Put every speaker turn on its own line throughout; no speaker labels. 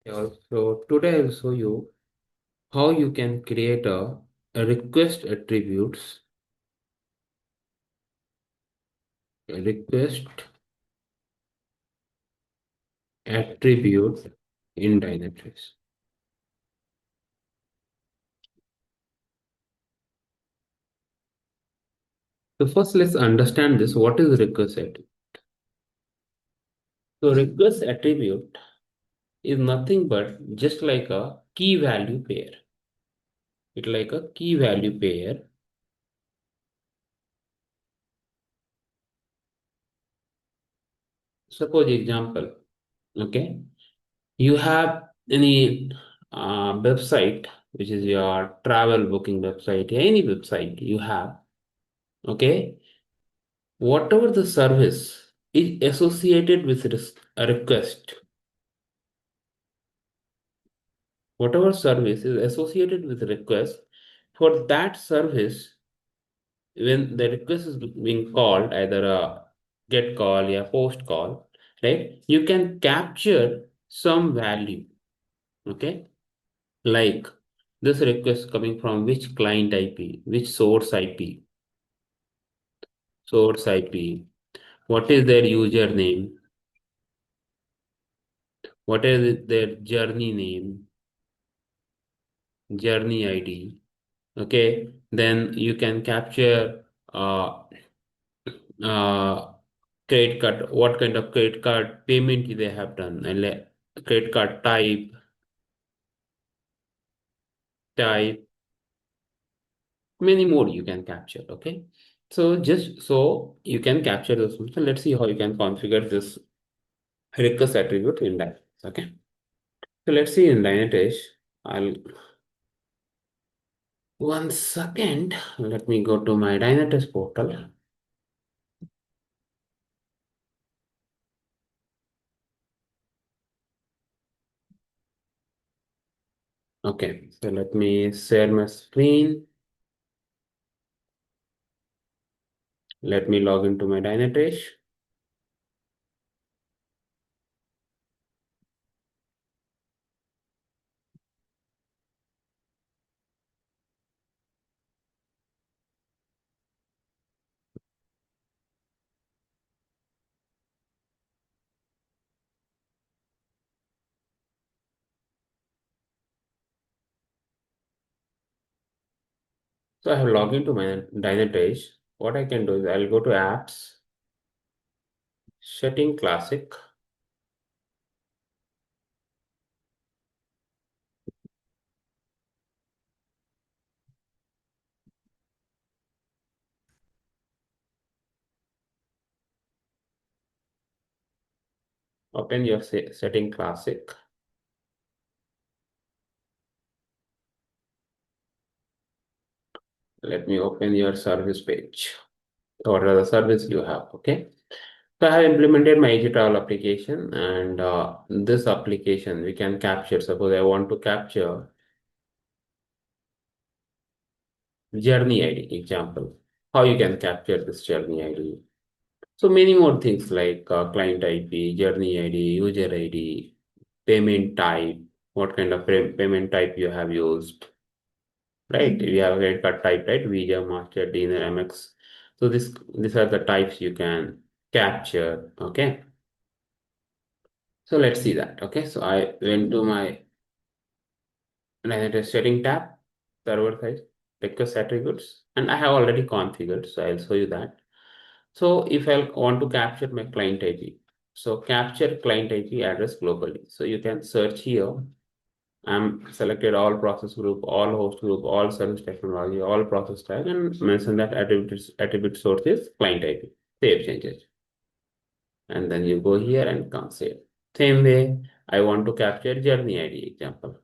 Yeah, so today I'll show you how you can create a request attribute in Dynatrace. So first let's understand this. What is request attribute? So request attribute is nothing but just like a key value pair. It's like a key value pair. Suppose example, okay, you have any website which is your travel booking website, any website you have, okay, whatever the service is associated with a request, whatever service is associated with a request, for that service, when the request is being called, either a get call or post call, right? You can capture some value, okay? Like this request coming from which client IP, which source IP, what is their username, what is their journey name, journey ID. Okay, then you can capture uh, credit card, what kind of credit card payment they have done, and credit card type, many more you can capture. Okay, so just so you can capture this one. So let's see how you can configure this request attribute in Dynatrace. Okay, so let's see in Dynatrace. I'll One second. Let me go to my Dynatrace portal. Okay, so let me share my screen. Let me log into my Dynatrace. So I have logged into my Dynatrace. What I can do is I'll go to apps, setting classic. Open your setting classic. Let me open your service page. What are the service you have? Okay. So I have implemented my Travel application, and this application we can capture. Suppose I want to capture journey ID example. How you can capture this journey ID? So many more things like client IP, journey ID, user ID, payment type, what kind of payment type you have used, right? We have a credit card type, right? Visa, Master, Dinner, MX. So these are the types you can capture. Okay. So let's see that. Okay. So I went to my setting tab, server side, request attributes, and I have already configured. So I'll show you that. So if I want to capture my client IP, so capture client IP address globally. So you can search here. I'm selected all process group, all host group, all service technology, all process tag, and mention that attribute source is client IP. Save changes. And then you go here and come save. Same way, I want to capture journey ID example.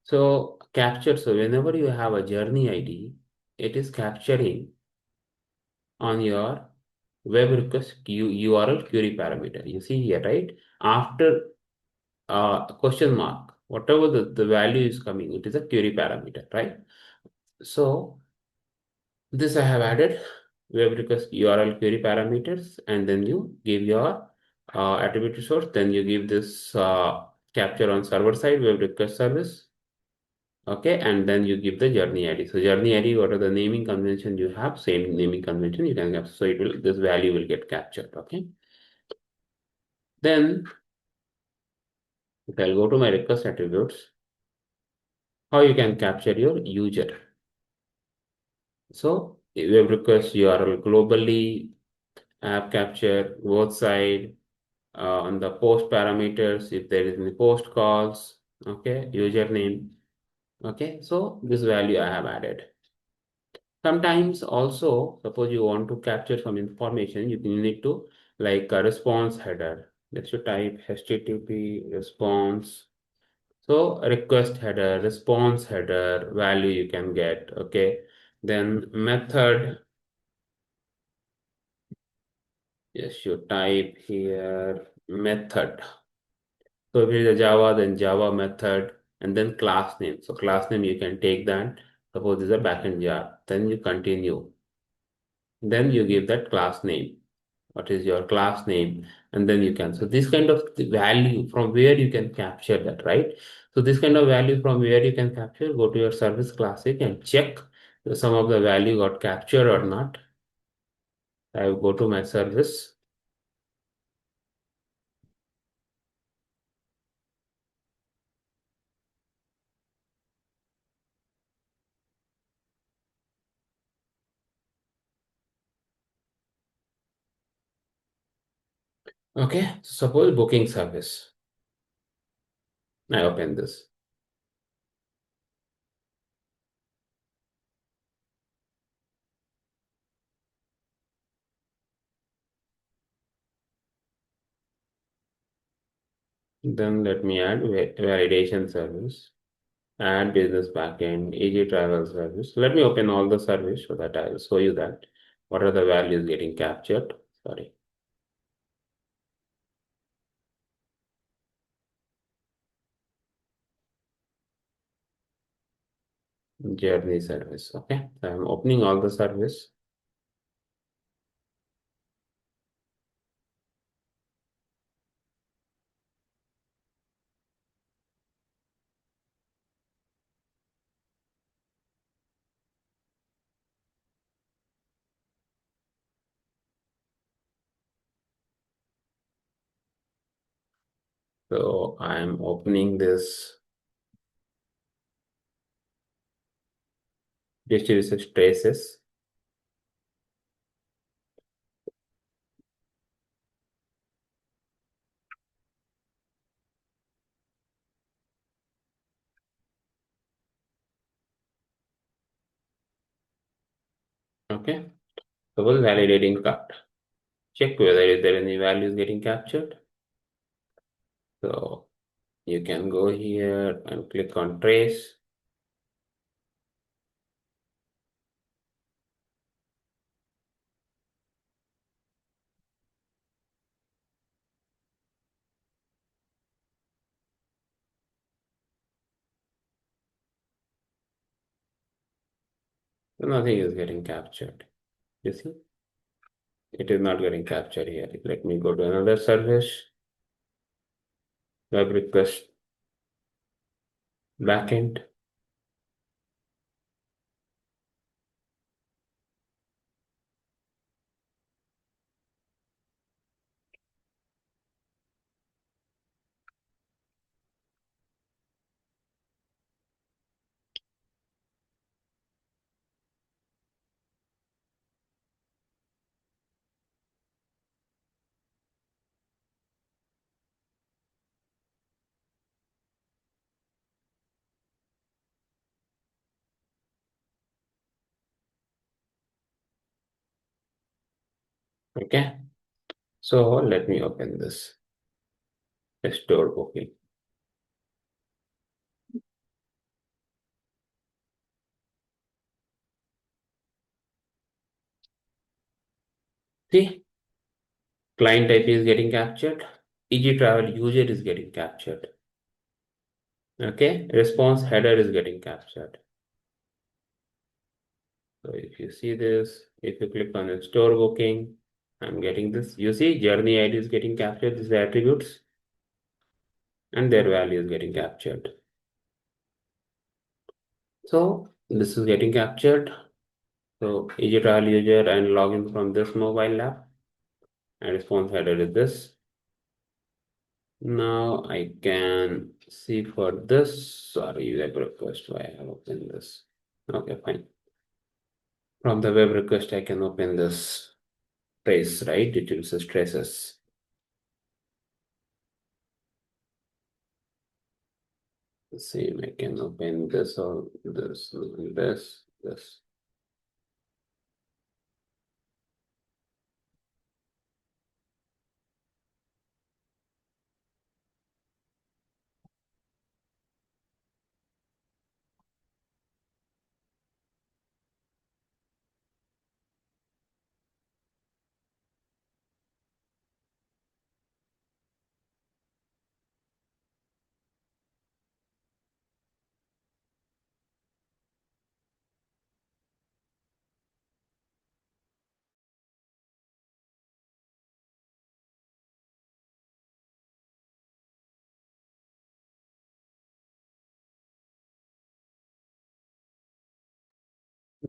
So whenever you have a journey ID, it is capturing on your web request URL query parameter. You see here, right? After question mark, whatever the value is coming, it is a query parameter, right? So this I have added web request URL query parameters, and then you give your attribute resource. Then you give this capture on server side web request service. Okay, and then you give the journey ID. So journey ID, what are the naming convention you have? Same naming convention you can have. So it will, this value will get captured. Okay. Then if I'll go to my request attributes, how you can capture your user. So web request URL globally, app capture both side, on the post parameters, if there is any post calls, okay, username. Okay, so this value I have added. Sometimes also, suppose you want to capture some information, you need to like a response header. Let's you type HTTP response. So request header, response header, value you can get. Okay. Then method. Yes, you type here method. So if it is a Java, then Java method, and then class name. So class name you can take that. Suppose this is a backend job. Then you continue. Then you give that class name. What is your class name? And then you can. So this kind of value from where you can capture that, right? So this kind of value from where you can capture, go to your service classic and check some of the value got captured or not. I will go to my service. Okay, so suppose booking service. I open this. Then let me add validation service, add business backend, easy travel service. Let me open all the service so that I will show you that what are the values getting captured. Sorry, journey service. Okay, so I'm opening all the service. So I'm opening this distribution traces. Okay, suppose validating card. Check whether is there any values getting captured. So you can go here and click on trace. So nothing is getting captured. You see, it is not getting captured here. Let me go to another service, web request backend. Okay, so let me open this store booking. See, client IP is getting captured. EG travel user is getting captured. Okay, response header is getting captured. So if you see this, if you click on the store booking, I'm getting this. You see, journey ID is getting captured, these attributes, and their value is getting captured. So this is getting captured. So is it all user and login from this mobile app? And response header is this. Now I can see for this. Sorry, web request. Why I have opened this? Okay, fine. From the web request, I can open this trace, right? It uses traces. Same, I can open this or this.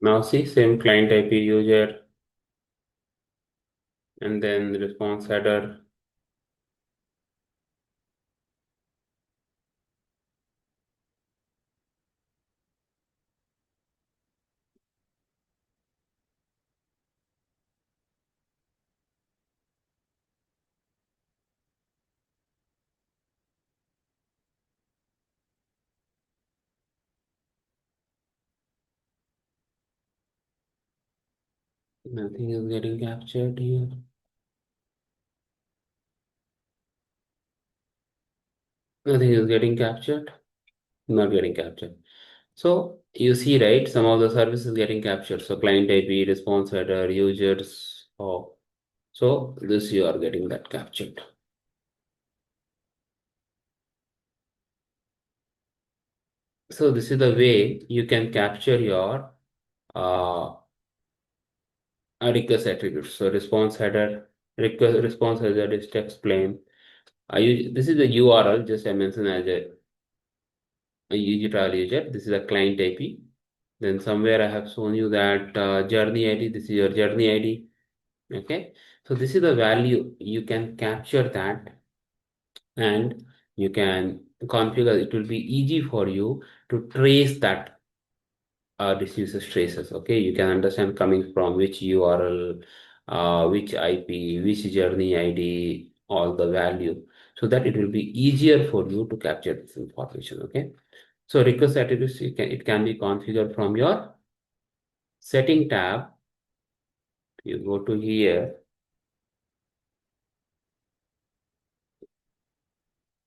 Now see, same client IP user and then response header. Nothing is getting captured here. Nothing is getting captured. Not getting captured. So you see, right? Some of the services getting captured. So client IP, response header, users. Oh, so this you are getting that captured. So this is the way you can capture your uh, request attributes. So response header is text plain. This is the URL. Just I mentioned as a user user. This is a client IP. Then somewhere I have shown you that journey ID. This is your journey ID. Okay. So this is the value. You can capture that and you can configure. It will be easy for you to trace that this uses traces. Okay, you can understand coming from which URL, which IP, which journey ID, all the value, so that it will be easier for you to capture this information. Okay, so request attributes it can be configured from your setting tab. You go to here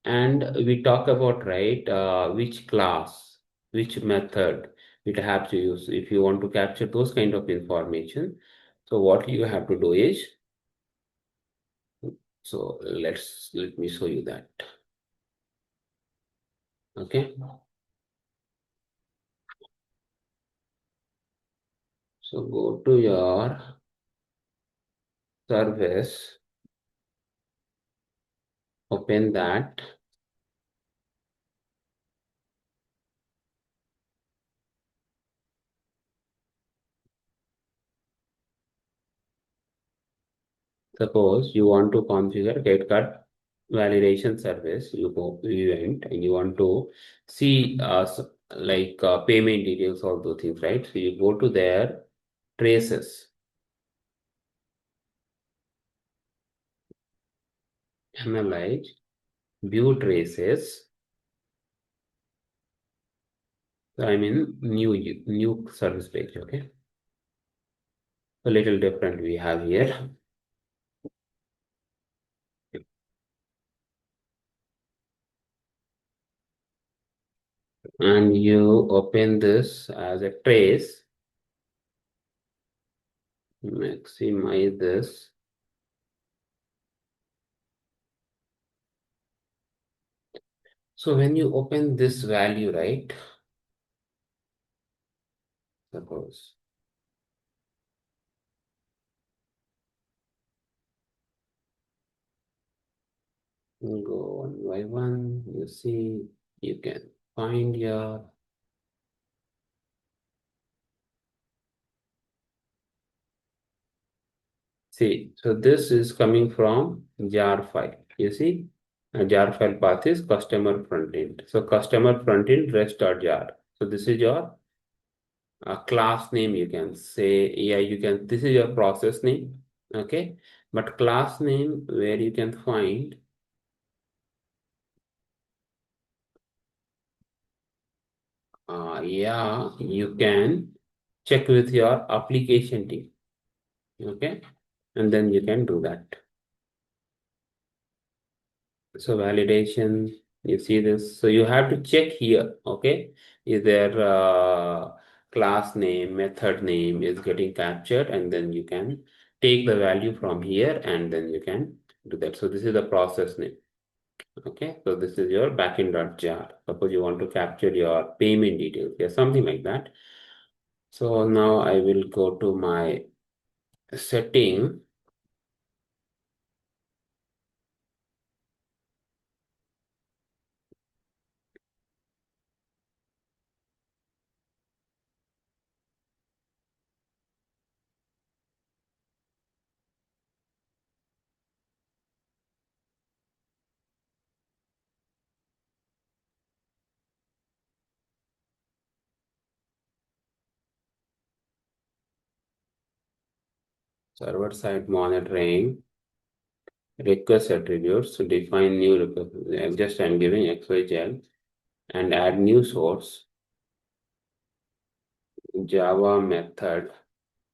and we talk about right which class, which method it have to use if you want to capture those kind of information. So what you have to do is so let me show you that. Okay. So go to your service, open that. Suppose you want to configure get card validation service. You go event and you want to see like payment details, all those things, right? So you go to their traces, analyze, view traces. So I'm in new service page. Okay. A little different we have here. And you open this as a trace, maximize this. So when you open this value, right, suppose Go one by one. You see, you can find your. See, so this is coming from jar file. You see, a jar file path is customer front end. So customer front end rest.jar. So this is your class name. You can say, yeah, you can. This is your process name. Okay, but class name where you can find. Yeah, you can check with your application team. Okay, and then you can do that. So validation, you see this. So you have to check here, okay? Is there class name, method name is getting captured, and then you can take the value from here and then you can do that. So this is the process name. Okay, so this is your backend.jar. Suppose you want to capture your payment details, yeah, something like that. So now I will go to my setting. Server side monitoring, request attributes, so define new request. Just I'm giving XYZ and add new source, Java method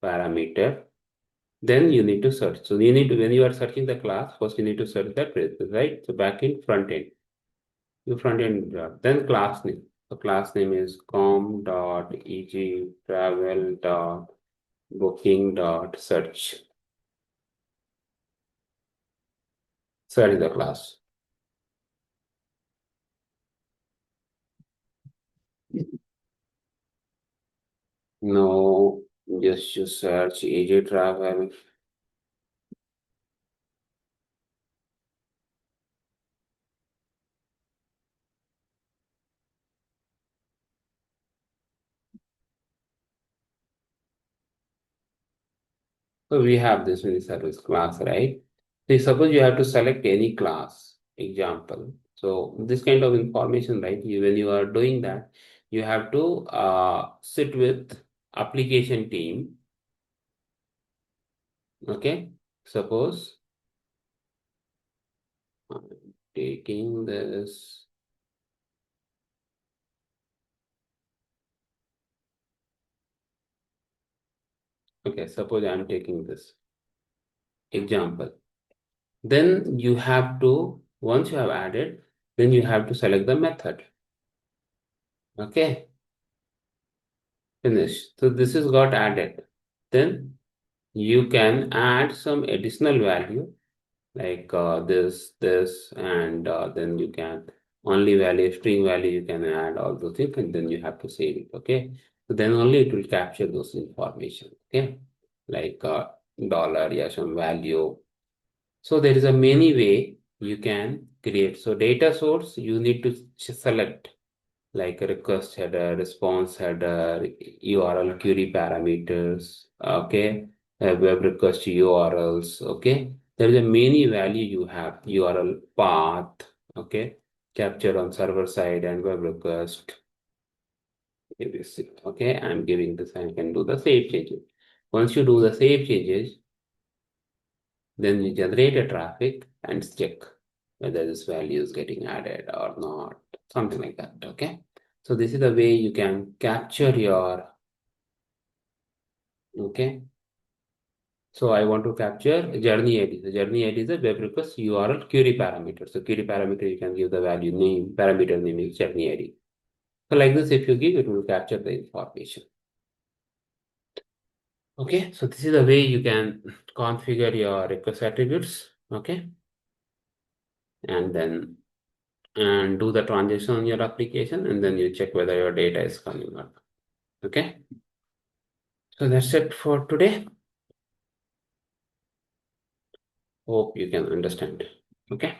parameter. Then you need to search. So you need to, when you are searching the class, first you need to search that traces, right? So back in front end, you front end, then class name. So class name is com.eg travel dot booking dot search. Search the class. No, just you search eg travel. So we have this in the service class, right? So suppose you have to select any class, example. So this kind of information, right? When you are doing that, you have to sit with application team. Okay. Suppose I'm taking this. Okay. Suppose I'm taking this example. Then you have to, once you have added, then you have to select the method. Okay. Finish. So this is got added. Then you can add some additional value like this, and then you can only value, string value, you can add all those things, and then you have to save it. Okay. So then only it will capture those information. Okay. Like dollar, yeah, some value. So there is a many way you can create. So data source, you need to select like a request header, response header, URL query parameters, okay, web request URLs, okay. There is a many value you have, URL path, okay, capture on server side and web request, ABC, okay. I'm giving this, I can do the save changes. Once you do the save changes, then you generate a traffic and check whether this value is getting added or not, something like that, okay. So this is the way you can capture your, okay. So I want to capture journey ID. The journey ID is a web request URL query parameter. So query parameter, you can give the value name, parameter name is journey ID. So like this, if you give, it will capture the information. Okay, so this is the way you can configure your request attributes. Okay, and then and do the transaction on your application, and then you check whether your data is coming or not. Okay, so that's it for today. Hope you can understand. Okay.